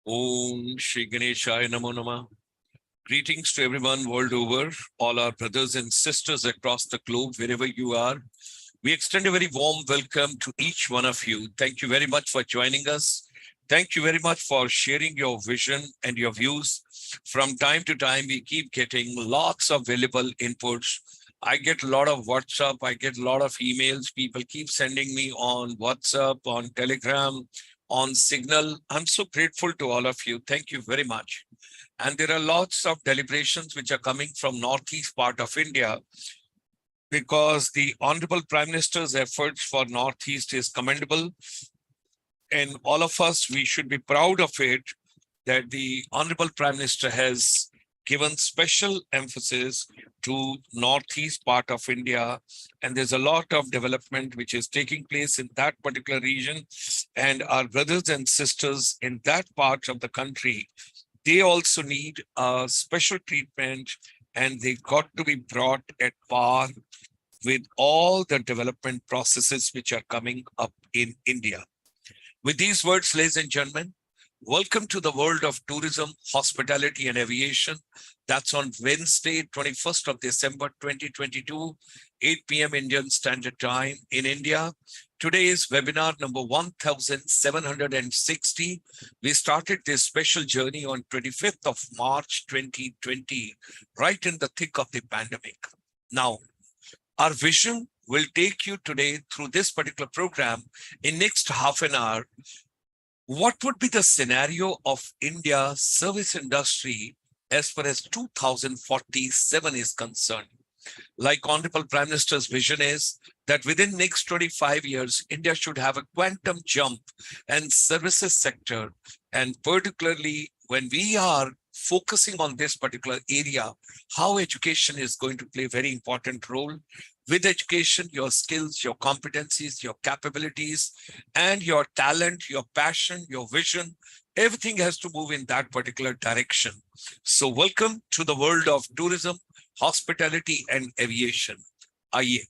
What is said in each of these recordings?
Om Shri Ganeshaya Namo Namah. Greetings to everyone world over, all our brothers and sisters across the globe, wherever you are. We extend a very warm welcome to each one of you. Thank you very much for joining us. Thank you very much for sharing your vision and your views. From time to time, we keep getting lots of valuable inputs. I get a lot of WhatsApp, I get a lot of emails. People keep sending me on WhatsApp, on Telegram, on Signal. I'm so grateful to all of you. Thank you very much. And there are lots of deliberations which are coming from northeast part of India, because the Honorable Prime Minister's efforts for Northeast is commendable. And all of us, we should be proud of it, that the Honorable Prime Minister has given special emphasis to Northeast part of India. And there's a lot of development which is taking place in that particular region. And our brothers and sisters in that part of the country, they also need a special treatment, and they got to be brought at par with all the development processes which are coming up in India. With these words, ladies and gentlemen, welcome to the world of tourism, hospitality, and aviation. That's on Wednesday, 21st of December, 2022, 8 p.m. Indian Standard Time in India. Today is webinar number 1760. We started this special journey on 25th of March, 2020, right in the thick of the pandemic. Now, our vision will take you today through this particular program in next half an hour. What would be the scenario of India's service industry as far as 2047 is concerned? Like Honorable Prime Minister's vision is that within next 25 years, India should have a quantum jump and services sector. And particularly when we are focusing on this particular area, how education is going to play a very important role. With education, your skills, your competencies, your capabilities, and your talent, your passion, your vision, everything has to move in that particular direction. So welcome to the world of tourism, hospitality, and aviation. Aye.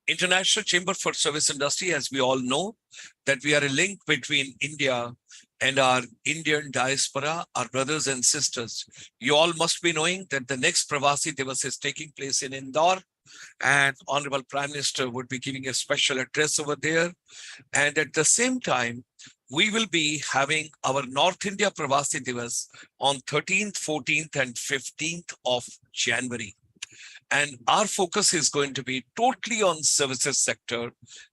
International Chamber for Service Industry, as we all know, that we are a link between India and our Indian diaspora, our brothers and sisters. You all must be knowing that the next Pravasi Divas is taking place in Indore, and Honorable Prime Minister would be giving a special address over there. And at the same time, we will be having our North India Pravasi Divas on 13th, 14th, and 15th of January. And our focus is going to be totally on services sector,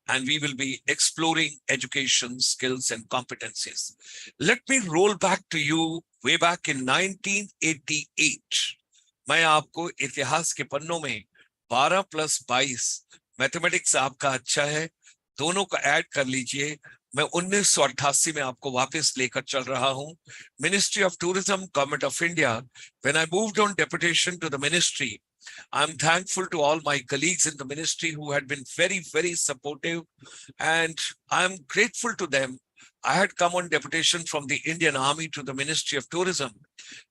and we will be exploring education, skills, and competencies. Let me roll back to you way back in 1988. मैं आपको इतिहास के पन्नों में 12 + 22 mathematics आपका अच्छा है, दोनों को ऐड कर लीजिए। मैं 1988 में आपको वापस लेकर चल रहा हूं। Ministry of tourism, government of India. When I moved on deputation to the ministry, I'm thankful to all my colleagues in the ministry who had been very, very supportive, and I'm grateful to them. I had come on deputation from the Indian Army to the Ministry of Tourism,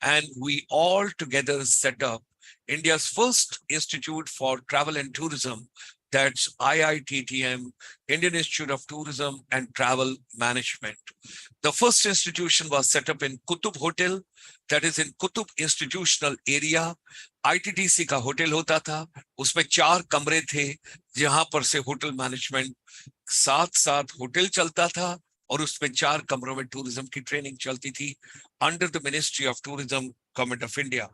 and we all together set up India's first Institute for Travel and Tourism, that's IITTM, Indian Institute of Tourism and Travel Management. The first institution was set up in Qutub Hotel, that is in Qutub Institutional Area. ITTC का hotel होता था, उसमें 4 कमरे थे, जहां पर से hotel management साथ साथ होटल चलता था, और उसमें 4 कमरों में टूरिज्म की ट्रेनिंग चलती थी, under the Ministry of Tourism, Government of India.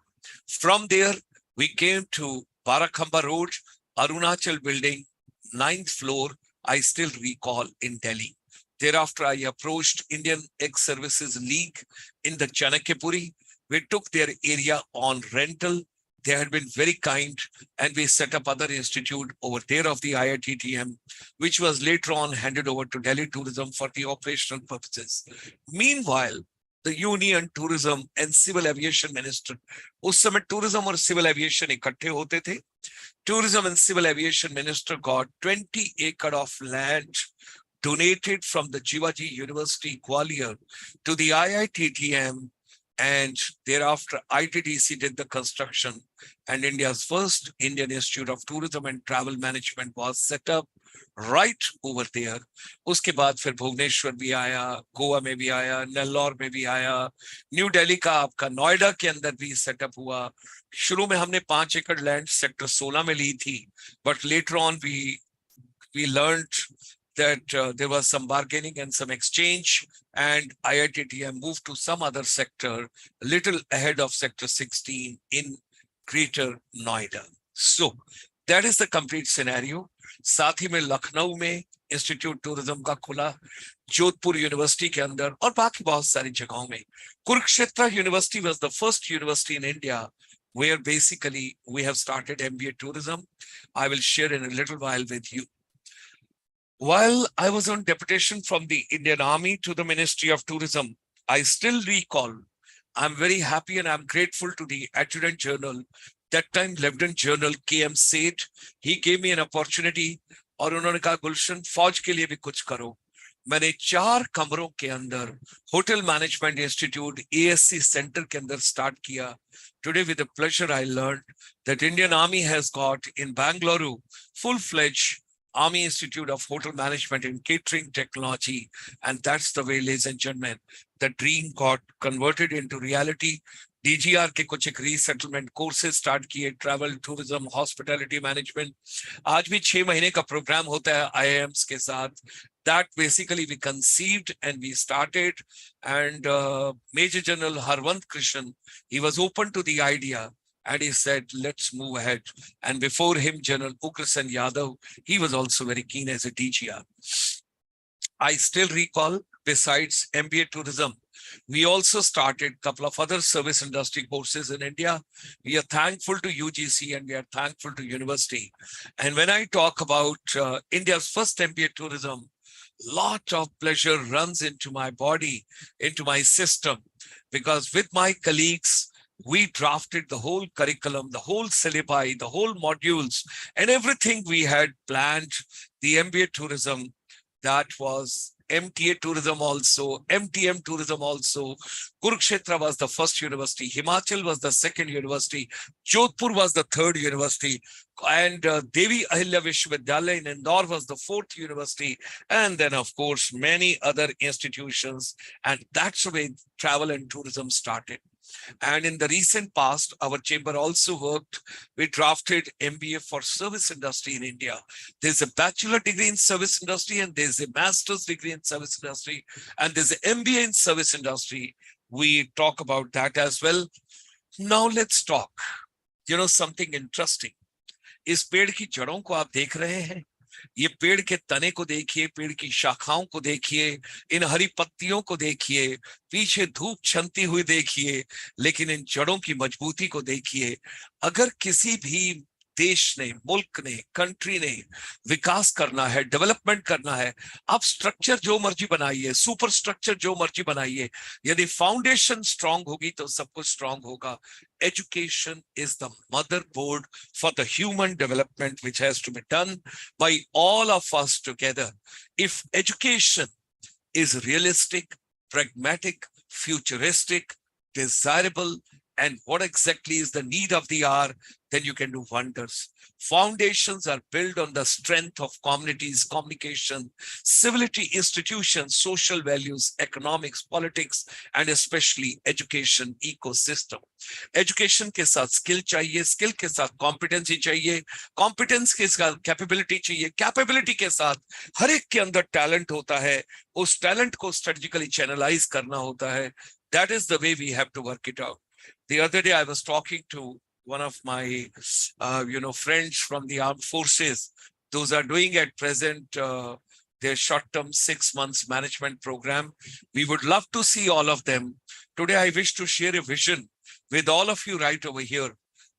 From there, we came to Barakhamba Road, Arunachal Building, 9th floor, I still recall, in Delhi. Thereafter, I approached Indian Ex-Services League in the Chanakyapuri. We took their area on rental. They had been very kind, and we set up other institute over there of the IITTM, which was later on handed over to Delhi Tourism for the operational purposes. Meanwhile, the Union Tourism and Civil Aviation Minister, उस समय tourism और civil aviation इकट्ठे होते थे. Tourism and Civil Aviation Minister got 20 acres of land donated from the Jivaji University, Gwalior, to the IITTM, and thereafter ITDC did the construction, and India's first Indian Institute of Tourism and Travel Management was set up right over there. उसके बाद फिर भुवनेश्वर भी आया, गोवा में भी आया, नेल्लौर में भी आया, न्यू दिल्ली का आपका नोएडा के अंदर भी सेटअप हुआ. शुरू में हमने 5 एकड़ लैंड सेक्टर 16 में ली थी, but later on we learned that there was some bargaining and some exchange, and IITTM moved to some other sector, a little ahead of sector 16 in Greater Noida. So that is the complete scenario. साथ ही में लखनऊ में institute tourism का खुला, Jodhpur university के अंदर और बाकी बहुत सारी जगहों में. Kurukshetra university was the first university in India where basically we have started MBA tourism. I will share in a little while with you. While I was on deputation from the Indian Army to the Ministry of Tourism, I still recall, I'm very happy and I'm grateful to the Adjutant General, that time Lieutenant General K.M. Seth. He gave me an opportunity और उन्होंने कहा गुलशन फौज के लिए भी कुछ करो. मैंने 4 कमरों के अंदर hotel management institute ASC centre के अंदर स्टार्ट किया. Today with the pleasure I learned that Indian Army has got in Bangalore full-fledged Army Institute of Hotel Management and Catering Technology. And that's the way, ladies and gentlemen, the dream got converted into reality. DGR के कुछ एक resettlement courses start किए, travel, tourism, hospitality management. आज भी 6 महीने का programme होता है IIMs के साथ. That basically we conceived and we started, and Major General Harwant Krishan, he was open to the idea. And he said, let's move ahead. And before him, General Ugrasen Yadav, he was also very keen as a DGR. I still recall, besides MBA tourism, we also started a couple of other service industry courses in India. We are thankful to UGC and we are thankful to university. And when I talk about India's first MBA tourism, lot of pleasure runs into my body, into my system, because with my colleagues, we drafted the whole curriculum, the whole syllabi, the whole modules, and everything we had planned. The MBA tourism, that was MTA tourism also, MTM tourism also. Kurukshetra was the first university. Himachal was the second university. Jodhpur was the third university. And Devi Ahilya Vishwavidyalaya in Indore was the fourth university. And then, of course, many other institutions. And that's the way travel and tourism started. And in the recent past, our chamber also worked. We drafted MBA for service industry in India. There's a bachelor degree in service industry and there's a master's degree in service industry. And there's an MBA in service industry. We talk about that as well. Now let's talk, something interesting. इस पेड़ की जड़ों को आप देख रहे हैं. ये पेड़ के तने को देखिए, पेड़ की शाखाओं को देखिए, इन हरी पत्तियों को देखिए, पीछे धूप छनती हुई देखिए, लेकिन इन जड़ों की मजबूती को देखिए. अगर किसी भी देश ने, मुल्क ने, कंट्री ने विकास करना है, डेवलपमेंट करना है, आप स्ट्रक्चर जो मर्जी बनाइए, सुपर स्ट्रक्चर जो मर्जी बनाइए, यदि फाउंडेशन स्ट्रांग होगी तो सब कुछ स्ट्रांग होगा. Education is the motherboard for the human development, which has to be done by all of us together. If education is realistic, pragmatic, futuristic, desirable, and what exactly is the need of the hour, then you can do wonders. Foundations are built on the strength of communities, communication, civility, institutions, social values, economics, politics, and especially education ecosystem. Education के साथ skill चाहिए, skill के साथ competency चाहिए, competence के साथ capability चाहिए, capability के साथ हर एक के अंदर talent होता है, उस talent को strategically channelize करना होता है. That is the way we have to work it out. The other day I was talking to one of my, friends from the armed forces. Those are doing at present their short-term 6 months management program. We would love to see all of them. Today, I wish to share a vision with all of you right over here.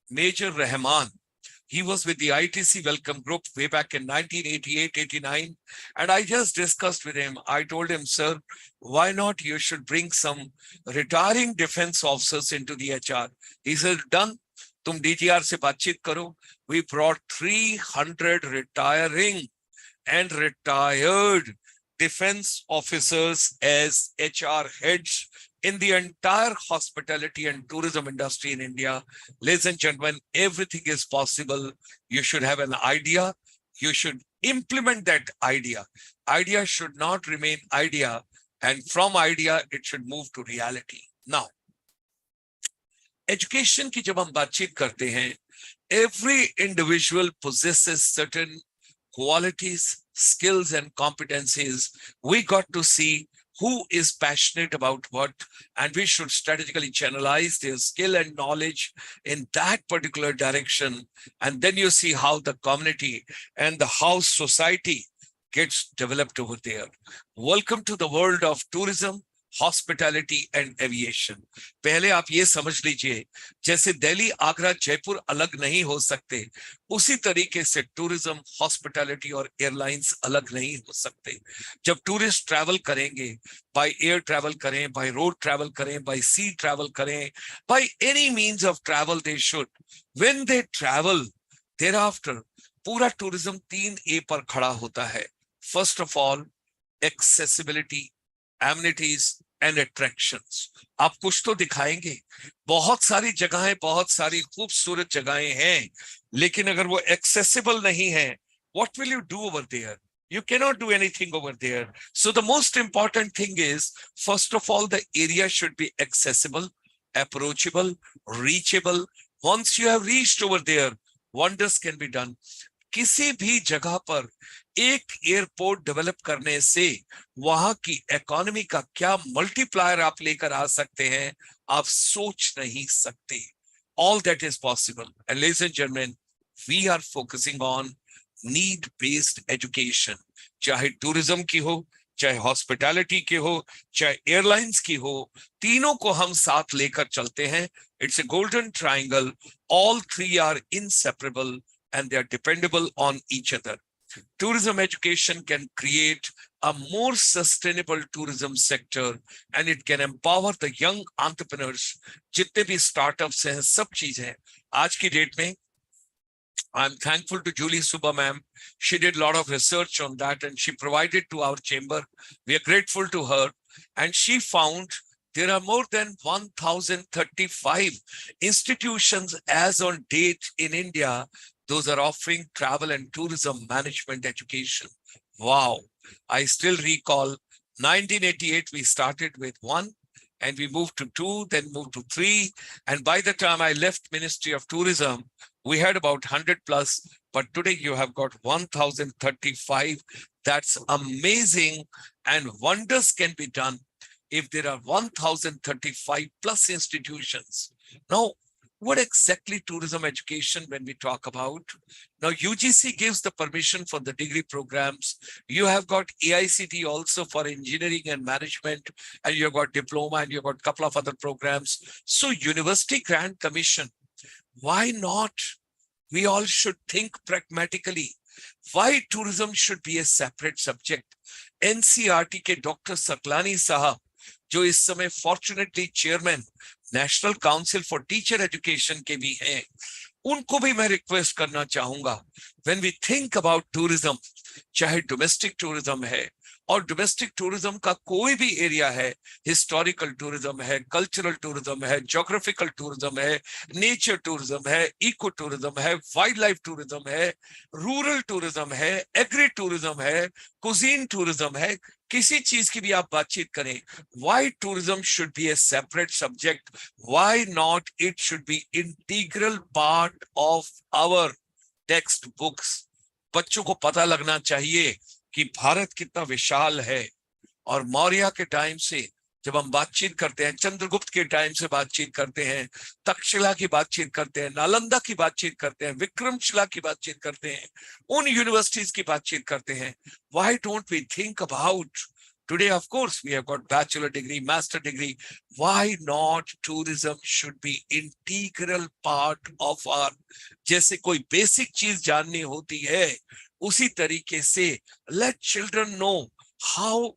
Major Rahman, he was with the ITC Welcome Group way back in 1988-89. And I just discussed with him. I told him, sir, why not you should bring some retiring defense officers into the HR. He said, done. तुम DGR से बातचीत करो. We brought 300 retiring and retired defense officers as HR heads in the entire hospitality and tourism industry in India. Ladies and gentlemen, everything is possible. You should have an idea. You should implement that idea. Idea should not remain idea, and from idea it should move to reality. Now, education की जब हम बातचीत करते हैं, every individual possesses certain qualities, skills, and competencies. We got to see who is passionate about what, and we should strategically channelize their skill and knowledge in that particular direction. And then you see how the community and the how society gets developed over there. Welcome to the world of tourism, hospitality and aviation. पहले आप ये समझ लीजिए, जैसे दिल्ली, आगरा, जयपुर अलग नहीं हो सकते, उसी तरीके से टूरिज्म, हॉस्पिटैलिटी और एयरलाइंस अलग नहीं हो सकते. जब टूरिस्ट ट्रैवल करेंगे, बाय एयर ट्रैवल करें, बाय रोड ट्रैवल करें, बाय सी ट्रैवल करें, by any means of travel they should, when they travel, thereafter पूरा टूरिज्म 3A पर खड़ा होता है. First of all, accessibility, amenities and attractions. आप कुछ तो दिखाएंगे. बहुत सारी जगहें, बहुत सारी खूबसूरत जगहें हैं, लेकिन अगर वो accessible नहीं है, what will you do over there? You cannot do anything over there. So the most important thing is, first of all, the area should be accessible, approachable, reachable. Once you have reached over there, wonders can be done. किसी भी जगह पर एक airport develop करने से वहां की economy का क्या मल्टीप्लायर आप लेकर आ सकते हैं, आप सोच नहीं सकते. All that is possible. And ladies and gentlemen, we are focusing on need-based education. चाहे टूरिज्म की हो, चाहे हॉस्पिटैलिटी की हो, चाहे एयरलाइंस की हो, तीनों को हम साथ लेकर चलते हैं. It's a golden triangle. All three are inseparable and they are dependable on each other. Tourism education can create a more sustainable tourism sector, and it can empower the young entrepreneurs. जितने भी startups हैं, सब चीजें आज की date में, I'm thankful to Julie Subba ma'am. She did a lot of research on that and she provided to our chamber. We are grateful to her, and she found there are more than 1,035 institutions as on date in India. Those are offering travel and tourism management education. Wow. I still recall 1988, we started with one and we moved to two, then moved to three. And by the time I left Ministry of Tourism, we had about 100 plus, but today you have got 1,035. That's amazing. And wonders can be done if there are 1,035 plus institutions. Now, what exactly tourism education when we talk about? Now, UGC gives the permission for the degree programs. You have got AICT also for engineering and management, and you've got diploma, and you've got a couple of other programs. So University Grant Commission, why not? We all should think pragmatically. Why tourism should be a separate subject? NCRT के Dr. Saklani साहब, जो इस समय fortunately chairman national council for teacher education के भी हैं, उनको भी मैं रिक्वेस्ट करना चाहूंगा. When we think about tourism, चाहे डोमेस्टिक टूरिज्म है और डोमेस्टिक टूरिज्म का कोई भी एरिया है, हिस्टोरिकल टूरिज्म है, कल्चरल टूरिज्म है, ज्योग्राफिकल टूरिज्म है, नेचर टूरिज्म है, इको टूरिज्म है, वाइल्ड लाइफ टूरिज्म है, रूरल टूरिज्म है, एग्री टूरिज्म है, कुजीन टूरिज्म है, किसी चीज की भी आप बातचीत करें, why tourism should be a separate subject? Why not it should be integral part of our textbooks? बच्चों को पता लगना चाहिए कि भारत कितना विशाल है. और मौर्य के टाइम से जब हम बातचीत करते हैं, चंद्रगुप्त के टाइम से बातचीत करते हैं, तक्षशिला की बातचीत करते हैं, नालंदा की बातचीत करते हैं, विक्रमशिला की बातचीत करते हैं, उन यूनिवर्सिटीज की बातचीत करते हैं. Why don't we think about today? Of course, we have got bachelor degree, master degree. Why not tourism should be integral part of our, जैसे कोई basic चीज जाननी होती है, उसी तरीके से let children know how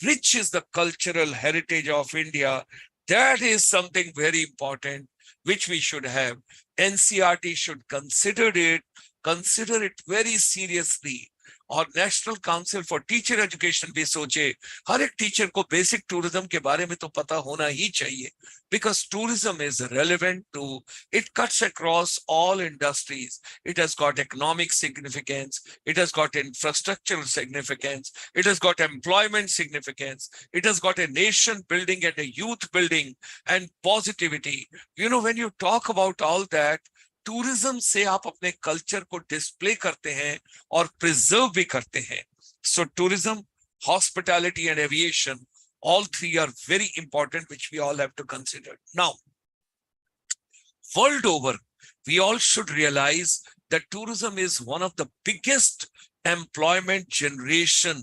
rich is the cultural heritage of India. That is something very important which we should have. NCRT should consider it very seriously. और national council for teacher education भी सोचे, हर एक teacher को basic tourism के बारे में तो पता होना ही चाहिए, because tourism is relevant to, it cuts across all industries, it has got economic significance, it has got infrastructural significance, it has got employment significance, it has got a nation building and a youth building and positivity. You know, when you talk about all that, tourism से आप अपने culture को display करते हैं और preserve भी करते हैं. So tourism, hospitality and aviation, all three are very important, which we all have to consider. Now, world over, we all should realize that tourism is one of the biggest employment generator,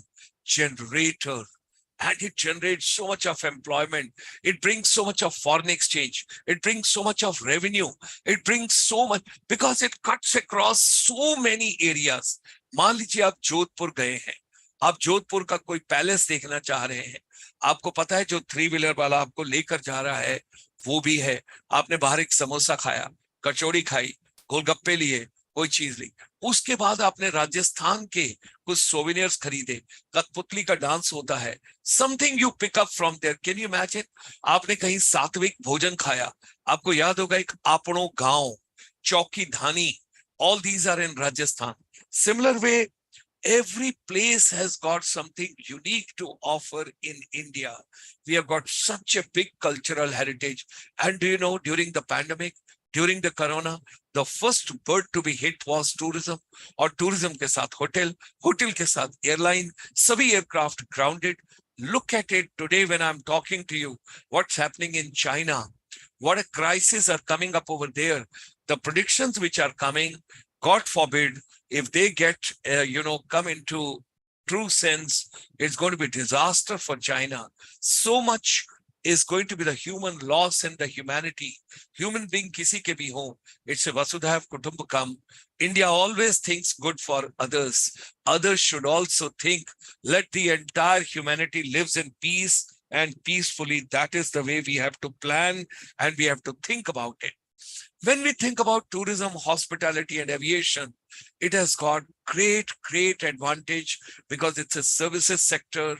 and it generates so much of employment. It brings so much of foreign exchange. It brings so much of revenue. It brings so much because it cuts across so many areas. मान लीजिए आप जोधपुर गए हैं, आप जोधपुर का कोई palace देखना चाह रहे हैं, आपको पता है जो 3 व्हीलर वाला आपको लेकर जा रहा है वो भी है, आपने बाहर एक समोसा खाया, कचौड़ी खाई, गोलगप्पे लिए, कोई चीज ली, उसके बाद आपने राजस्थान के कुछ सोवेनियर्स खरीदे, कठपुतली का डांस होता है, something you pick up from there. Can you imagine? आपने कहीं सात्विक भोजन खाया, आपको याद होगा एक आपणो गांव, चौकी धानी, all these are in Rajasthan. Similar way, every place has got something unique to offer in India. We have got such a big cultural heritage. And do you know, during the pandemic, during the corona, the first bird to be hit was tourism, और tourism के साथ hotel, hotel के साथ airline, सभी aircraft grounded. Look at it today when I'm talking to you, what's happening in China, what a crisis are coming up over there. The predictions which are coming, God forbid, if they get, come into true sense, it's going to be disaster for China. So much is going to be the human loss and the humanity. Human being kisi ke bhi ho, it's a Vasudhaiv Kutumbakam. India always thinks good for others. Others should also think, let the entire humanity lives in peace and peacefully. That is the way we have to plan and we have to think about it. When we think about tourism, hospitality, and aviation, it has got great advantage because it's a services sector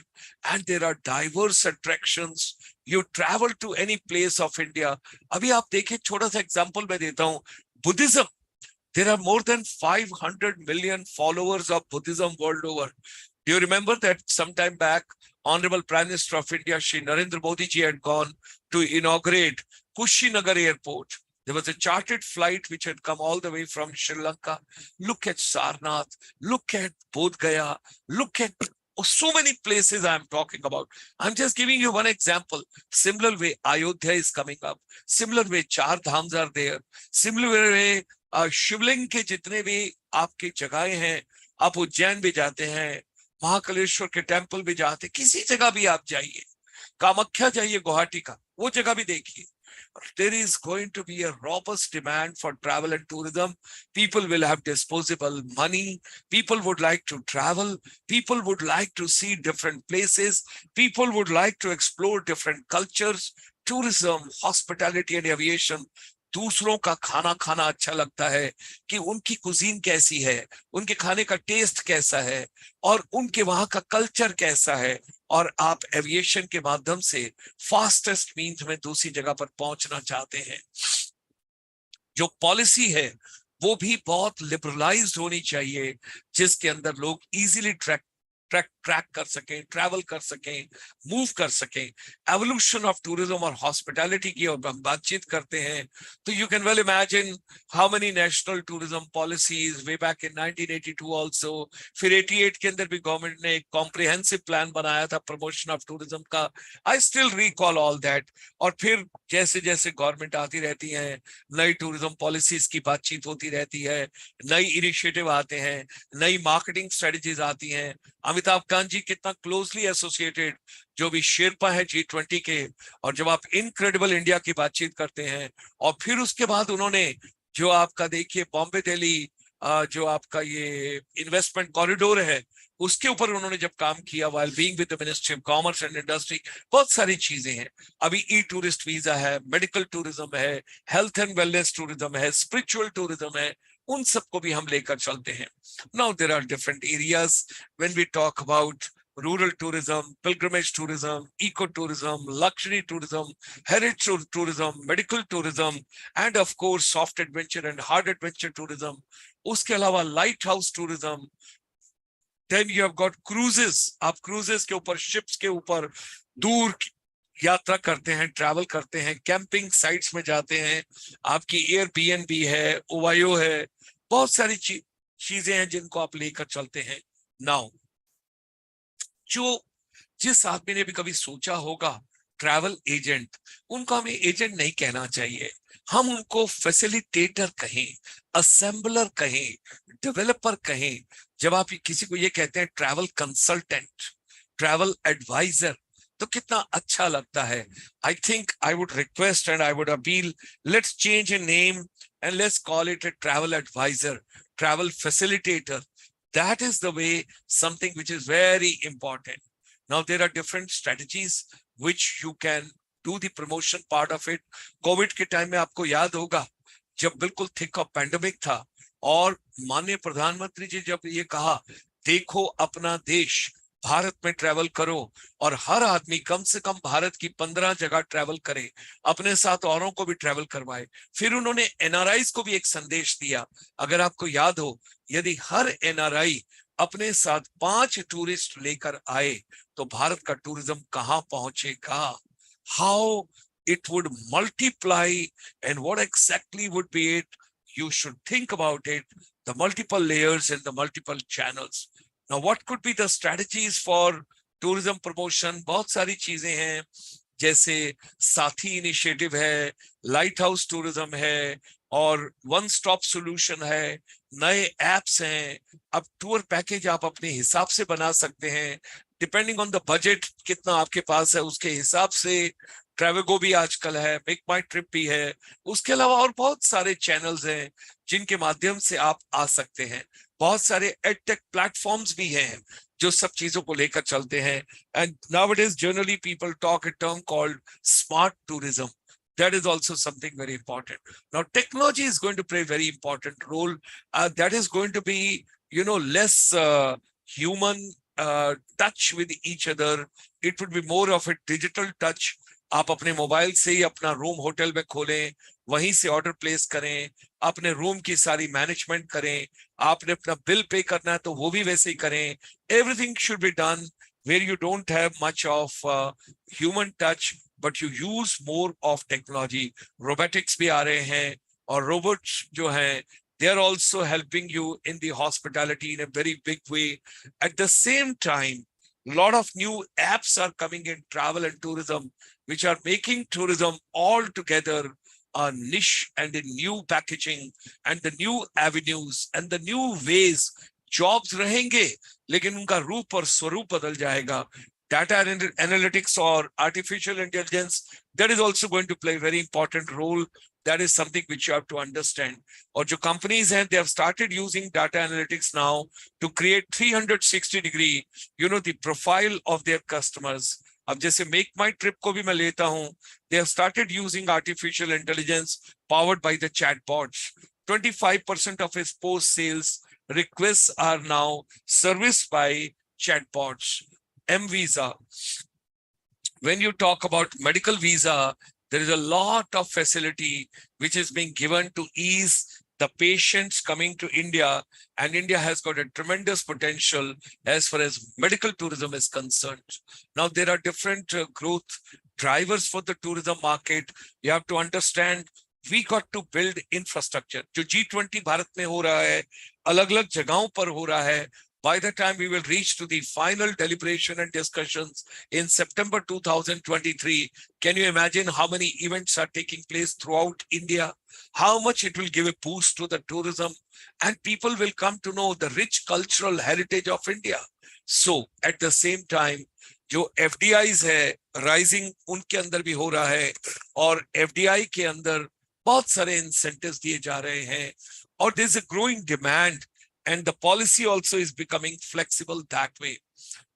and there are diverse attractions. You travel to any place of India. अभी आप देखिए, छोटा सा example मैं देता हूँ. Buddhism. There are more than 500 million followers of Buddhism world over. Do you remember that sometime back, Honorable Prime Minister of India, Shri Narendra Modi ji, had gone to inaugurate Kushinagar Airport. There was a chartered flight which had come all the way from Sri Lanka. Look at Sarnath, look at Bodh Gaya, look at so many places I'm talking about. I'm just giving you one example. Similar way, Ayodhya is coming up. Similar way, Char Dhams are there. Similar way, शिवलिंग के जितने भी आपकी जगहें हैं, आप उज्जैन भी जाते हैं, महाकालेश्वर के टेम्पल भी जाते, किसी जगह भी आप जाइए, कामाख्या जाइए गुवाहाटी का, वो जगह भी देखिए. There is going to be a robust demand for travel and tourism. People will have disposable money. People would like to travel. People would like to see different places. People would like to explore different cultures. Tourism, hospitality and aviation. दूसरों का खाना खाना अच्छा लगता है कि उनकी cuisine कैसी है, उनके खाने का टेस्ट कैसा है और उनके वहां का कल्चर कैसा है, और आप एविएशन के माध्यम से फास्टेस्ट मीन्स में दूसरी जगह पर पहुंचना चाहते हैं. जो पॉलिसी है वो भी बहुत लिबरलाइज्ड होनी चाहिए, जिसके अंदर लोग इजीली ट्रैक कर सकें, ट्रैवल कर सकें, मूव कर सकें. एवोल्यूशन ऑफ टूरिज्म और हॉस्पिटैलिटी की और हम बातचीत करते हैं तो you can well imagine how many national tourism policies way back in 1982 also. फिर 88 के अंदर भी गवर्नमेंट ने एक कॉम्प्रिहेंसिव प्लान बनाया था प्रमोशन ऑफ टूरिज्म का. I still recall all that. और फिर जैसे जैसे गवर्नमेंट आती रहती है, नई टूरिज्म पॉलिसीज की बातचीत होती रहती है, नई इनिशिएटिव आते हैं, नई मार्केटिंग स्ट्रेटजीज आती हैं. अमिताभ कांत जी कितना क्लोजली एसोसिएटेड जो भी शेरपा है G20 के, और जब आप इनक्रेडिबल इंडिया की बातचीत करते हैं और फिर उसके बाद उन्होंने जो आपका देखिए बॉम्बे दिल्ली जो आपका ये इन्वेस्टमेंट कॉरिडोर है उसके ऊपर उन्होंने जब काम किया while being with the ministry of commerce and industry, बहुत सारी चीजें हैं. अभी ई टूरिस्ट वीजा है, मेडिकल टूरिज्म है, हेल्थ एंड वेलनेस टूरिज्म है, स्पिरिचुअल टूरिज्म है. उन सबको भी हम लेकर चलते हैं. Now there are different areas when we talk about rural tourism, pilgrimage tourism, ecotourism, luxury tourism, heritage tourism, medical tourism, and of course soft adventure and hard adventure tourism. उसके अलावा lighthouse tourism. Then you have got cruises. आप cruises के ऊपर, ships के ऊपर दूर यात्रा करते हैं, ट्रैवल करते हैं, कैंपिंग साइट्स में जाते हैं, आपकी एयरबीएनबी है, ओवायो है, बहुत सारी चीजें हैं जिनको आप लेकर चलते हैं. नाउ जो जिस आदमी ने भी कभी सोचा होगा ट्रैवल एजेंट, उनको हमें एजेंट नहीं कहना चाहिए, हम उनको फैसिलिटेटर कहें, असेंबलर कहें, डेवलपर कहें. जब आप किसी को ये कहते हैं ट्रैवल कंसल्टेंट, ट्रैवल एडवाइजर, तो कितना अच्छा लगता है. I think I would request and I would appeal, let's change a name and let's call it a travel advisor, travel facilitator. That is the way, something which is very important. Now there are different strategies which you can do the promotion part of it. COVID के time में आपको याद होगा जब बिल्कुल thick of pandemic था और माननीय प्रधानमंत्री जी जब ये कहा देखो अपना देश, भारत में ट्रैवल करो और हर आदमी कम से कम भारत की 15 जगह ट्रैवल करे, अपने साथ औरों को भी ट्रैवल करवाए. फिर उन्होंने एनआरआईज को भी एक संदेश दिया. अगर आपको याद हो, यदि हर एनआरआई अपने साथ 5 टूरिस्ट लेकर आए तो भारत का टूरिज्म कहां पहुंचेगा, how it would multiply and what exactly would be it. You should think about it, the multiple layers and the multiple channels. Now, what could be the strategies for tourism promotion? बहुत सारी चीजें हैं, जैसे साथी initiative है, light house tourism है और one stop solution है, नए एप्स हैं. अब टूर पैकेज आप अपने हिसाब से बना सकते हैं, डिपेंडिंग ऑन द बजट कितना आपके पास है उसके हिसाब से. ट्रैवेगो भी आजकल है, मेक माई ट्रिप भी है. उसके अलावा और बहुत सारे चैनल्स हैं जिनके माध्यम से आप आ सकते हैं. बहुत सारे एडटेक प्लेटफॉर्म्स भी हैं जो सब चीजों को लेकर चलते हैं. And nowadays generally people talk a term called smart tourism. That is also something very important. Now, technology is going to play a very important role. That is going to be, less human touch with each other. It would be more of a digital touch. आप अपने mobile से ही अपना room hotel में खोलें, वहीं से order place करें, अपने रूम की सारी मैनेजमेंट करें, आपने अपना बिल पे करना है तो वो भी वैसे ही करें. Everything should be done where you don't have much of human touch, but you use more of technology. Robotics भी आ रहे हैं और robots जो हैं, they are also helping you in the hospitality in a very big way. At the same time, a lot of new apps are coming in travel and tourism, which are making tourism altogether a niche and a new packaging and the new avenues and the new ways. Jobs रहेंगे लेकिन उनका रूप और स्वरूप बदल जाएगा. Data analytics or artificial intelligence, that is also going to play a very important role. That is something which you have to understand. और जो companies हैं, they have started using data analytics now to create 360-degree, the profile of their customers. अब जैसे Make My Trip को भी मैं लेता हूँ, they have started using artificial intelligence powered by the chatbots. 25% of its post sales requests are now serviced by chatbots. M-Visa. When you talk about medical visa, there is a lot of facility which is being given to ease the patients coming to India, and India has got a tremendous potential as far as medical tourism is concerned. Now, there are different growth drivers for the tourism market. You have to understand, we got to build infrastructure. जो G20 Bharat में हो रहा है, अलग-अलग जगहों पर हो रहा है. By the time we will reach to the final deliberation and discussions in September 2023, can you imagine how many events are taking place throughout India? How much it will give a boost to the tourism, and people will come to know the rich cultural heritage of India. So at the same time, जो FDIs है, rising उनके अंदर भी हो रहा है और FDI के अंदर बहुत सारे incentives दिए जा रहे हैं और there's a growing demand. And the policy also is becoming flexible that way.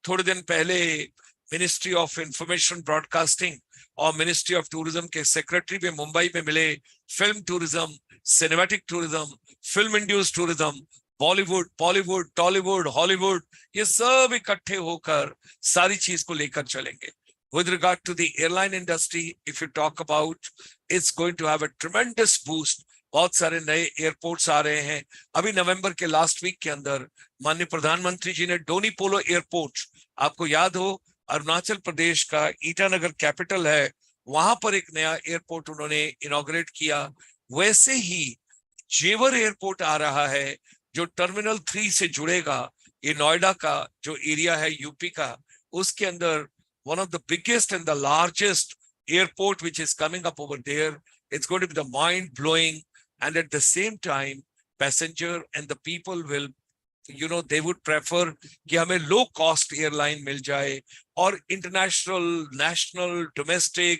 थोड़े दिन पहले Ministry of Information Broadcasting और मिनिस्ट्री ऑफ टूरिज्म के सेक्रेटरी भी मुंबई में मिले। Film tourism, cinematic tourism, film induce tourism, Bollywood, Bollywood, Tollywood, Hollywood, ये सब इकट्ठे होकर सारी चीज को लेकर चलेंगे। With regard to the airline industry, if you talk about, it's going to have a tremendous boost. बहुत सारे नए एयरपोर्ट्स आ रहे हैं। अभी नवंबर के लास्ट वीक के अंदर माननीय प्रधानमंत्री जी ने डोनी पोलो एयरपोर्ट, आपको याद हो अरुणाचल प्रदेश का ईटानगर कैपिटल है, वहां पर एक नया एयरपोर्ट उन्होंने इनॉग्रेट किया। वैसे ही जेवर एयरपोर्ट आ रहा है जो टर्मिनल 3 से जुड़ेगा। ये नोएडा का जो एरिया है यूपी का, उसके अंदर one of the biggest and the largest airport which is coming up over there. It's going to be the mind blowing, and at the same time passenger and the people will, they would prefer कि हमें low cost airline मिल जाए, और international, national, domestic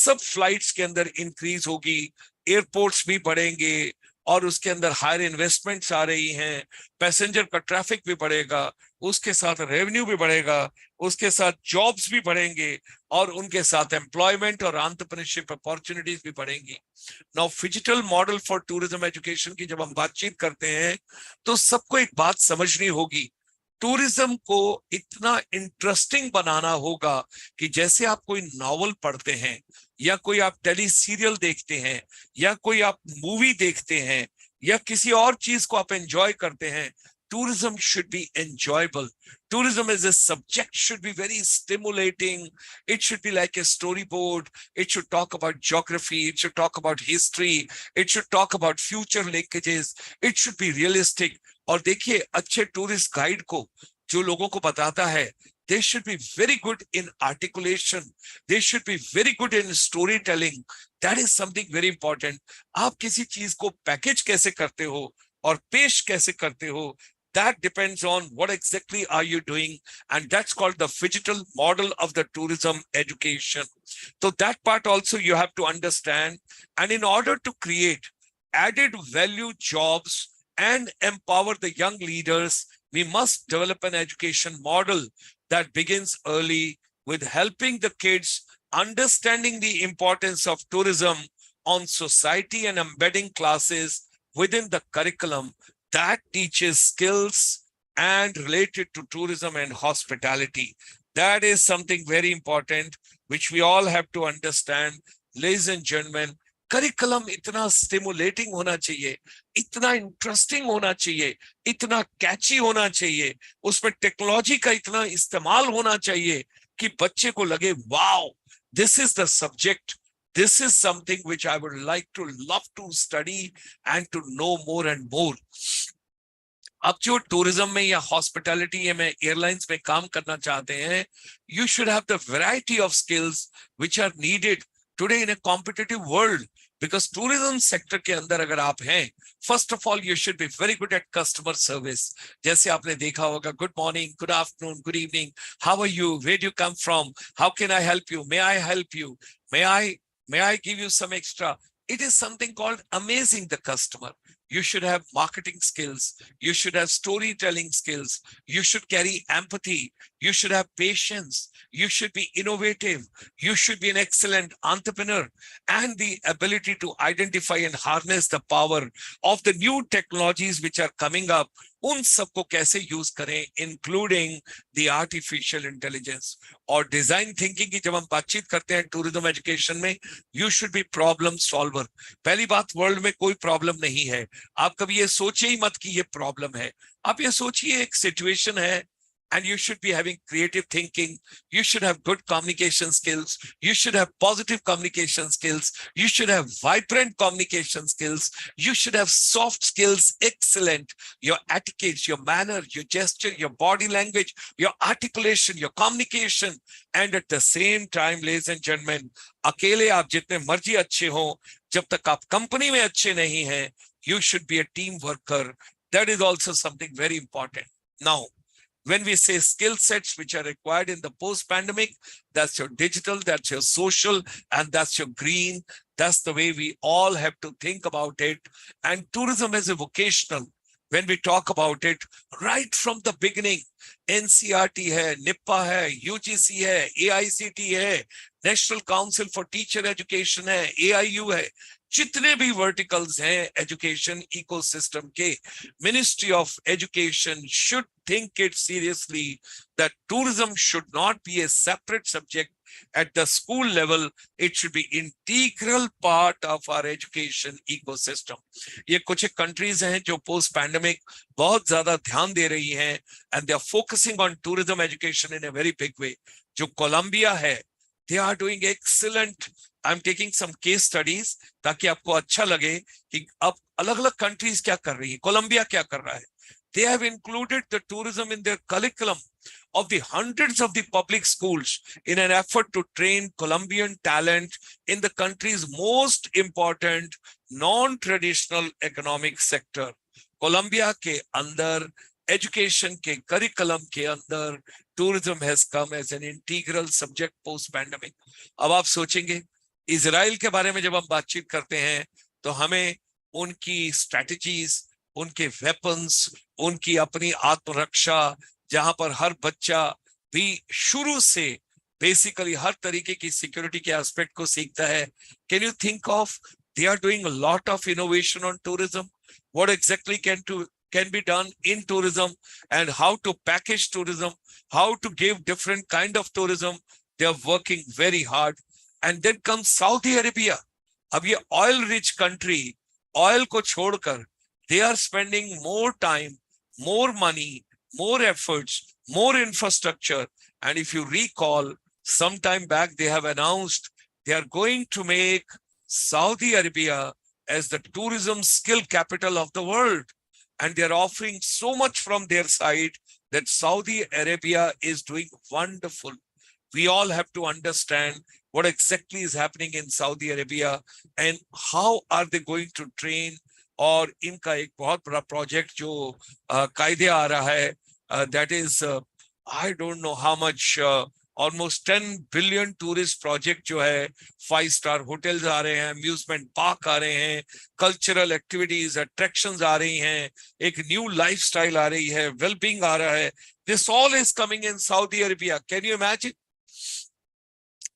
सब flights के अंदर increase होगी, airports भी बढ़ेंगे, और उसके अंदर हायर इन्वेस्टमेंट्स आ रही हैं, पैसेंजर का ट्रैफिक भी बढ़ेगा, उसके साथ रेवेन्यू भी बढ़ेगा, उसके साथ जॉब्स भी बढ़ेंगे, और उनके साथ एम्प्लॉयमेंट और एंटरप्रेन्योरशिप अपॉर्चुनिटीज भी बढ़ेंगी। Now digital model for tourism education की जब हम बातचीत करते हैं तो सबको एक बात समझनी होगी, टूरिज्म को इतना इंटरेस्टिंग बनाना होगा कि जैसे आप कोई नॉवल पढ़ते हैं, या कोई आप टेली सीरियल देखते हैं, या कोई आप मूवी देखते हैं, या किसी और चीज को आप एंजॉय करते हैं, tourism should be enjoyable. Tourism as a subject should be very stimulating. It should be like a storyboard. It should talk about geography. It should talk about history. It should talk about future linkages. It should be realistic. और देखिए अच्छे tourist guide को जो लोगों को बताता है, they should be very good in articulation. They should be very good in storytelling. That is something very important. आप किसी चीज को पैकेज कैसे करते हो और पेश कैसे करते हो, that depends on what exactly are you doing, and that's called the phygital model of the tourism education. So that part also you have to understand, and in order to create added value jobs and empower the young leaders, we must develop an education model that begins early with helping the kids understanding the importance of tourism on society and embedding classes within the curriculum that teaches skills and related to tourism and hospitality. That is something very important, which we all have to understand. Ladies and gentlemen, curriculum इतना stimulating होना चाहिए, इतना interesting होना चाहिए, इतना catchy होना चाहिए, उसमें टेक्नोलॉजी का इतना इस्तेमाल होना चाहिए कि बच्चे को लगे, wow, this is the subject. This is something which I would love to study and to know more and more. अब जो टूरिज्म में या हॉस्पिटैलिटी या में एयरलाइंस में काम करना चाहते हैं, you should have the variety of skills which are needed today in a competitive world. Because tourism sector के अंदर अगर आप हैं, first of all you should be very good at customer service. जैसे आपने देखा होगा, good morning, good afternoon, good evening, how are you, where do you come from, how can I help you, may I help you, may I give you some extra. It is something called amazing the customer. You should have marketing skills. You should have storytelling skills. You should carry empathy. You should have patience. You should be innovative. You should be an excellent entrepreneur, and the ability to identify and harness the power of the new technologies which are coming up. उन सबको कैसे use करें, including the artificial intelligence और design thinking की जब हम बातचीत करते हैं टूरिज्म एजुकेशन में, you should B problem solver. पहली बात, वर्ल्ड में कोई प्रॉब्लम नहीं है, आप कभी ये सोचिए ही मत कि ये प्रॉब्लम है। आप ये सोचिए एक सिचुएशन है, and you should be having creative thinking. You should have good communication skills. You should have positive communication skills. You should have vibrant communication skills. You should have soft skills, excellent. Your etiquette, your manner, your gesture, your body language, your articulation, your communication. And at the same time, ladies and gentlemen, अकेले आप जितने मर्जी अच्छे हो, जब तक आप company में अच्छे नहीं हैं, you should be a team worker. That is also something very important. Now, when we say skill sets which are required in the post-pandemic, that's your digital, that's your social, and that's your green. That's the way we all have to think about it. And tourism as a vocational, when we talk about it, right from the beginning, NCERT है, Nipah है, UGC है, AICT है, national council for teacher education है, AIU है, जितने भी verticals हैं education ecosystem के, ministry of education should think it seriously that tourism should not be a separate subject at the school level. It should be integral part of our education ecosystem. ये कुछ countries हैं जो post pandemic बहुत ज्यादा ध्यान दे रही हैं and they are focusing on tourism education in a very big way. जो कोलंबिया है, they are doing excellent. I'm taking some case studies ताकि आपको अच्छा लगे कि अब अलग-अलग countries क्या कर रही है, कोलंबिया क्या कर रहा है. They have included the tourism in their curriculum of the hundreds of the public schools in an effort to train Colombian talent in the country's most important non-traditional economic sector. Colombia के अंदर education के curriculum के अंदर tourism has come as an integral subject post pandemic. अब आप सोचेंगे Israel के बारे में जब हम बातचीत करते हैं तो हमें उनकी स्ट्रेटजीज, उनके वेपन्स, उनकी अपनी आत्मरक्षा, जहां पर हर बच्चा भी शुरू से बेसिकली हर तरीके की सिक्योरिटी के एस्पेक्ट को सीखता है. Can you think of they are doing a lot of innovation on tourism. What exactly can be done in tourism and how to package tourism, how to give different kind of tourism. They are working very hard. And then comes Saudi Arabia. अब ये oil rich country, oil को छोड़कर they are spending more time, more money, more efforts, more infrastructure. And if you recall, some time back they have announced they are going to make Saudi Arabia as the tourism skill capital of the world. And they are offering so much from their side that Saudi Arabia is doing wonderful. We all have to understand what exactly is happening in Saudi Arabia and how are they going to train. और इनका एक बहुत बड़ा project जो कायदे आ रहा है, that is I don't know how much, almost 10 billion tourist project जो है, 5-star hotels आ रहे हैं, amusement park आ रहे हैं, cultural activities, attractions आ रही हैं, एक new lifestyle आ रही है, well-being आ रहा है. This all is coming in Saudi Arabia. Can you imagine?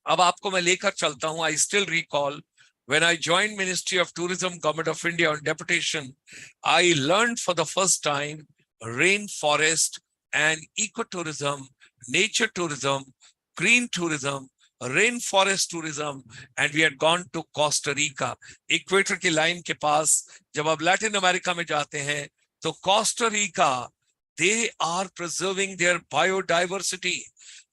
अब आपको मैं लेकर चलता हूं. I still recall when I joined Ministry of Tourism, Government of India on deputation, I learned for the first time rainforest and ecotourism, nature tourism, green tourism, rainforest tourism, and we had gone to Costa Rica. Equator की line के पास जब आप Latin America में जाते हैं तो Costa Rica, they are preserving their biodiversity.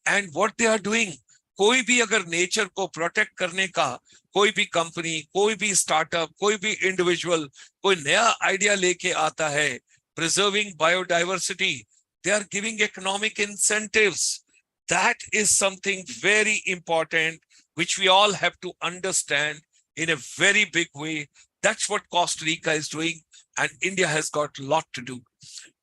And what they are doing, कोई भी अगर नेचर को प्रोटेक्ट करने का कोई भी कंपनी, कोई भी स्टार्टअप, कोई भी इंडिविजुअल कोई नया आइडिया लेके आता है, preserving biodiversity, they are giving economic incentives. That is something very important which we all have to understand in a very big way. That's what Costa Rica is doing and India has got a lot to do.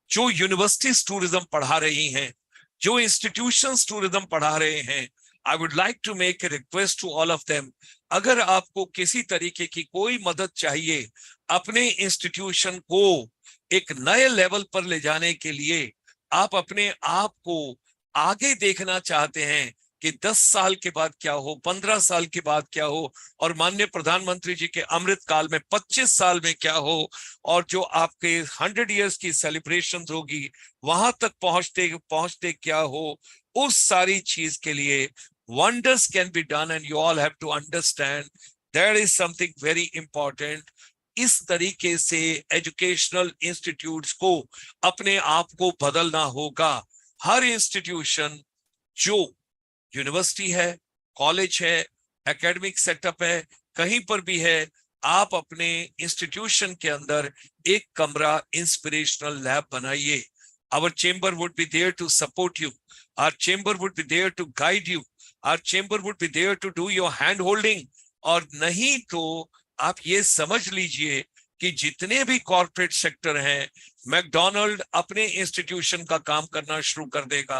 जो universities tourism पढ़ा रही हैं, जो institutions tourism पढ़ा रहे हैं, I would like to make a request to all of them. अगर आपको किसी तरीके की कोई मदद चाहिए अपने इंस्टीट्यूशन को एक नए लेवल पर ले जाने के लिए, आप अपने आप को आगे देखना चाहते हैं कि 10 साल के बाद क्या हो, 15 साल के बाद क्या हो, और माननीय प्रधानमंत्री जी के अमृत काल में 25 साल में क्या हो, और जो आपके 100 इयर्स की सेलिब्रेशंस होगी वहां तक पहुंचते क्या हो, उस सारी चीज के लिए wonders can be done and you all have to understand there is something very important. इस तरीके से एजुकेशनल इंस्टीट्यूट्स को अपने आप को बदलना होगा. हर इंस्टीट्यूशन जो यूनिवर्सिटी है, कॉलेज है, एकेडमिक सेटअप है, कहीं पर भी है, आप अपने इंस्टीट्यूशन के अंदर एक कमरा इंस्पिरेशनल लैब बनाइए. Our chamber would be there to support you. Our chamber would be there to guide you. Our chamber would be there to do your hand holding. और नहीं तो आप ये समझ लीजिए कि जितने भी कॉर्पोरेट सेक्टर हैं, मैकडॉनल्ड अपने इंस्टीट्यूशन का काम करना शुरू कर देगा.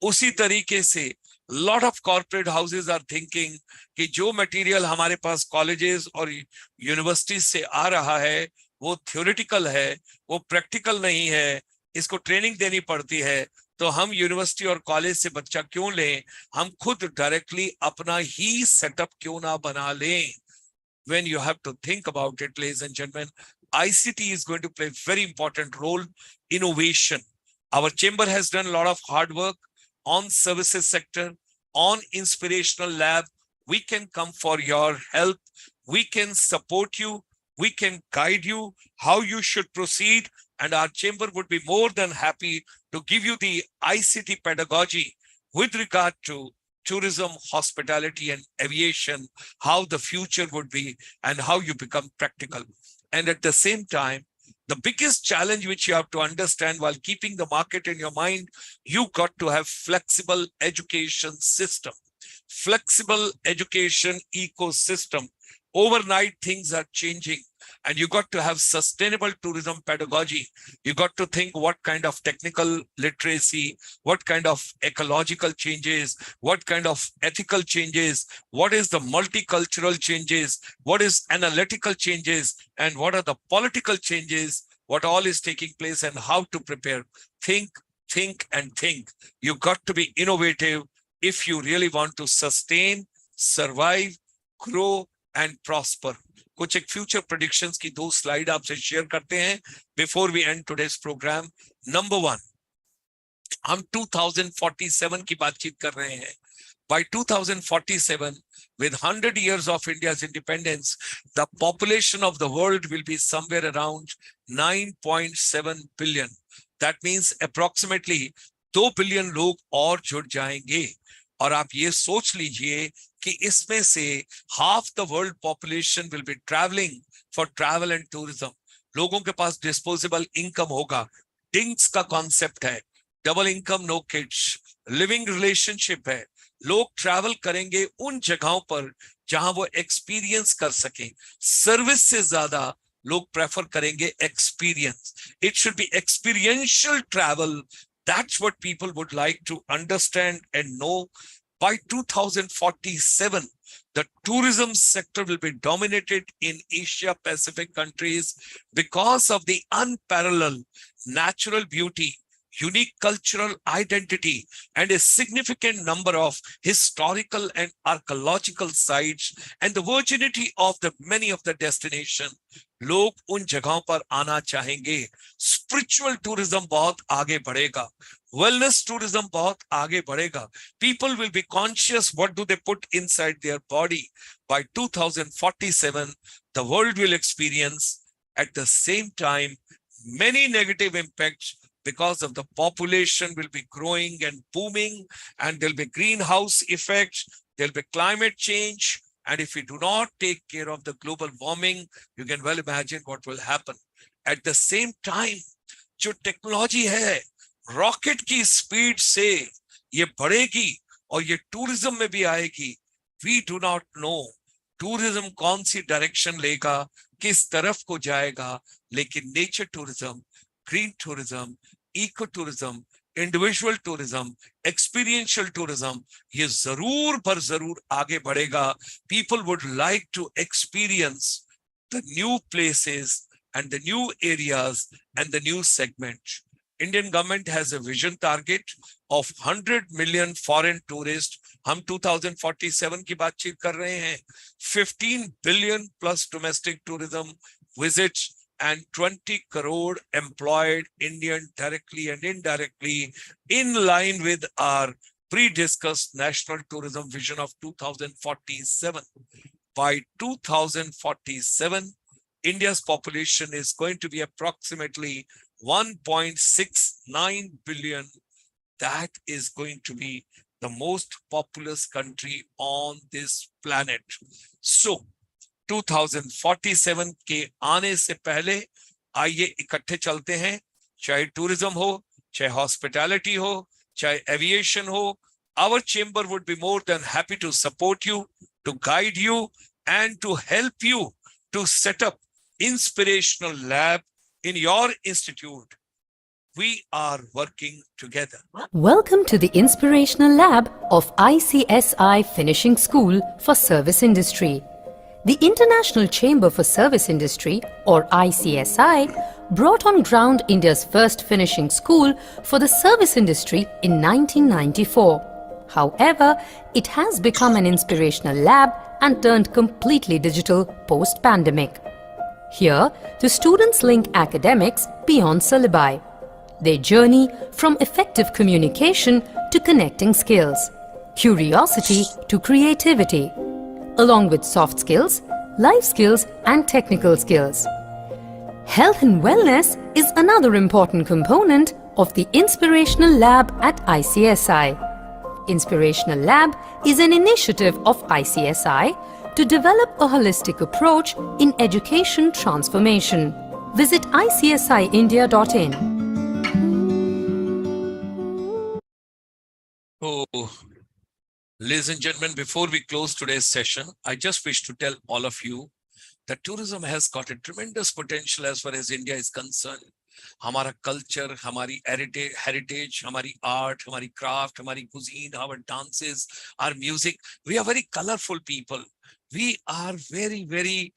उसी तरीके से lot of corporate houses are thinking कि जो मटेरियल हमारे पास कॉलेजेस और यूनिवर्सिटीज से आ रहा है वो थ्योरेटिकल है, वो प्रैक्टिकल नहीं है, इसको ट्रेनिंग देनी पड़ती है, तो हम यूनिवर्सिटी और कॉलेज से बच्चा क्यों लें, हम खुद डायरेक्टली अपना ही सेटअप क्यों ना बना लें. When you have to think about it, ladies and gentlemen, ICT is going to play a very important role. Innovation. Our chamber has done a lot of hard work on services sector, on inspirational lab. We can come for your help. We can support you. We can guide you how you should proceed. And our chamber would be more than happy to give you the ICT pedagogy with regard to tourism, hospitality, and aviation, how the future would be and how you become practical. And at the same time, the biggest challenge which you have to understand while keeping the market in your mind, you got to have flexible education system, flexible education ecosystem. Overnight, things are changing. And you got to have sustainable tourism pedagogy. You got to think what kind of technical literacy, what kind of ecological changes, what kind of ethical changes, what is the multicultural changes, what is analytical changes, and what are the political changes, what all is taking place and how to prepare. Think, and think. You got to be innovative if you really want to sustain, survive, grow, and prosper. कुछ एक future predictions की 2 slide आपसे share करते हैं before we end today's program. Number 1, हम 2047 की बातचीत कर रहे हैं. By 2047, with 100 years of India's independence, the population of the world will be somewhere around 9.7 billion. That means approximately 2 billion लोग और जुड़ जाएंगे. और आप ये सोच लीजिए कि इसमें से half the world population will be traveling for travel and tourism. लोगों के पास disposable income होगा. डिंग्स का कॉन्सेप्ट है, double income no kids, living relationship है. लोग ट्रैवल करेंगे उन जगहों पर जहां वो एक्सपीरियंस कर सकें. सर्विस से ज्यादा लोग प्रेफर करेंगे experience. It should be experiential travel. That's what people would like to understand and know. By 2047, the tourism sector will be dominated in Asia Pacific countries because of the unparalleled natural beauty, unique cultural identity, and a significant number of historical and archaeological sites and the virginity of the many of the destination. लोग उन जगहों पर आना चाहेंगे. Spiritual tourism बहुत आगे बढ़ेगा. Wellness tourism बहुत आगे बढ़ेगा. People will be conscious what do they put inside their body. By 2047, the world will experience at the same time many negative impacts because of the population will be growing and booming, and there'll be greenhouse effects, there'll be climate change. And if we do not take care of the global warming, you can well imagine what will happen. At the same time, जो technology है, rocket की speed से ये बढ़ेगी और ये tourism में भी आएगी. We do not know tourism कौन सी डायरेक्शन लेगा, किस तरफ को जाएगा, लेकिन nature tourism, green tourism, eco tourism, individual tourism, experiential tourism, ये जरूर पर जरूर आगे बढ़ेगा. People would like to experience the new places and the new areas and the new segment. Indian government has a vision target of 100 million foreign tourists. हम 2047 की बातचीत कर रहे हैं. 15 billion plus domestic tourism visits and 20 crore employed Indian directly and indirectly, in line with our pre-discussed national tourism vision of 2047. By 2047, India's population is going to be approximately 1.69 billion. That is going to be the most populous country on this planet. So, 2047 के आने से पहले आइए इकट्ठे चलते हैं. चाहे tourism हो, चाहे हॉस्पिटैलिटी हो, चाहे एविएशन हो, our chamber would be more than happy to support you, to guide you, and to help you to set up inspirational lab in your institute. We are working together. Welcome to the Inspirational Lab of ICSI Finishing School for Service Industry. The International Chamber for Service Industry, or ICSI, brought on ground India's first finishing school for the service industry in 1994. However, it has become an inspirational lab and turned completely digital post-pandemic. Here, the students link academics beyond syllabi. They journey from effective communication to connecting skills, curiosity to creativity, along with soft skills, life skills and technical skills. Health and wellness is another important component of the Inspirational Lab at ICSI. Inspirational Lab is an initiative of ICSI to develop a holistic approach in education transformation. Visit icsiindia.in. Oh, ladies and gentlemen, before we close today's session, I just wish to tell all of you that tourism has got a tremendous potential as far as India is concerned. हमारा culture, हमारी heritage, हमारी art, हमारी craft, हमारी cuisine, our dances, our music. We are very colorful people. We are very, very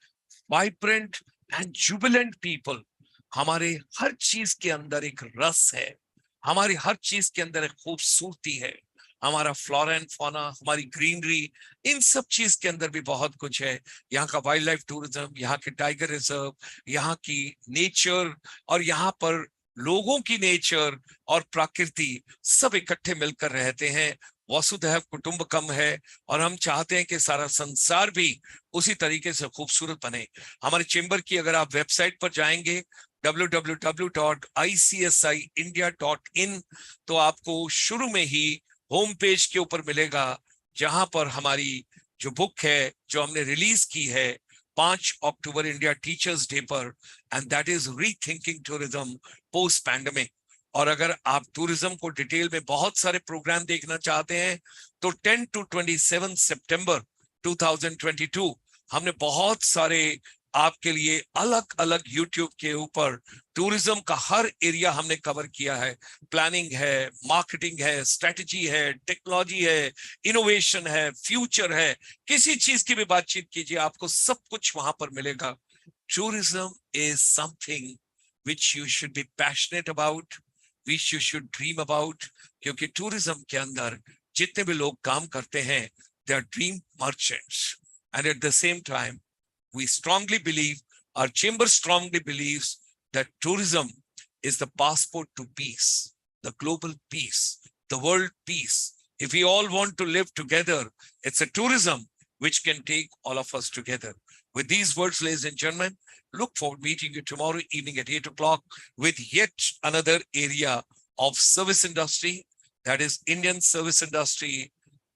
vibrant and jubilant people. हमारे हर चीज के अंदर एक रस है, हमारी हर चीज के अंदर एक खूबसूरती है, हमारा फ्लोरा एंड फौना, हमारी ग्रीनरी, इन सब चीज के अंदर भी बहुत कुछ है. यहाँ का वाइल्ड लाइफ टूरिज्म, यहाँ के टाइगर रिजर्व, यहाँ की नेचर और यहाँ पर लोगों की नेचर और प्रकृति सब इकट्ठे मिलकर रहते हैं. वसुधैव कुटुंबकम है और हम चाहते हैं कि सारा संसार भी उसी तरीके से खूबसूरत बने. हमारे चेंबर की अगर आप वेबसाइट पर जाएंगे www.icsiindia.in तो आपको शुरू में ही होम पेज के ऊपर मिलेगा, जहां पर हमारी जो बुक है जो हमने रिलीज की है 5 अक्टूबर इंडिया टीचर्स डे पर, and that is rethinking tourism post pandemic. और अगर आप टूरिज्म को डिटेल में बहुत सारे प्रोग्राम देखना चाहते हैं तो 10 to 27 सितंबर 2022 हमने बहुत सारे आपके लिए अलग अलग यूट्यूब के ऊपर टूरिज्म का हर एरिया हमने कवर किया है. प्लानिंग है, मार्केटिंग है, स्ट्रेटजी है, टेक्नोलॉजी है, इनोवेशन है, फ्यूचर है, किसी चीज की भी बातचीत कीजिए आपको सब कुछ वहां पर मिलेगा. Tourism is something which you should be passionate about, which you should dream about, क्योंकि टूरिज्म के अंदर जितने भी लोग काम करते हैं they are dream merchants. And at the same time we strongly believe, our chamber strongly believes that tourism is the passport to peace, the global peace, the world peace. If we all want to live together, it's a tourism which can take all of us together. With these words, ladies and gentlemen, look forward to meeting you tomorrow evening at 8 o'clock with yet another area of service industry, that is Indian service industry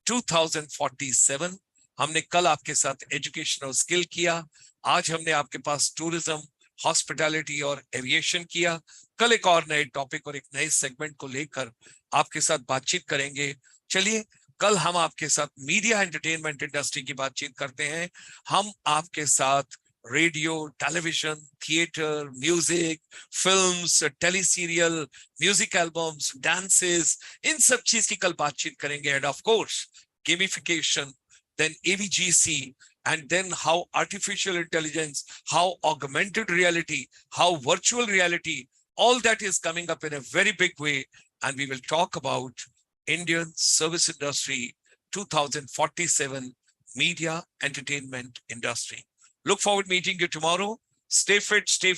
2047. हमने कल आपके साथ education और skill किया, आज हमने आपके पास tourism, hospitality और एविएशन किया. कल एक और नए टॉपिक और एक नए सेगमेंट को लेकर आपके साथ बातचीत करेंगे. चलिए कल हम आपके साथ मीडिया एंटरटेनमेंट इंडस्ट्री की बातचीत करते हैं. हम आपके साथ radio, television, theatre, music, films, tele serial, music albums, dances, इन सब चीज की कल बातचीत करेंगे. And of course gamification, then AVGC, and then how artificial intelligence, how augmented reality, how virtual reality, all that is coming up in a very big way. And we will talk about Indian service industry 2047 media entertainment industry. Look forward to meeting you tomorrow. Stay fit, stay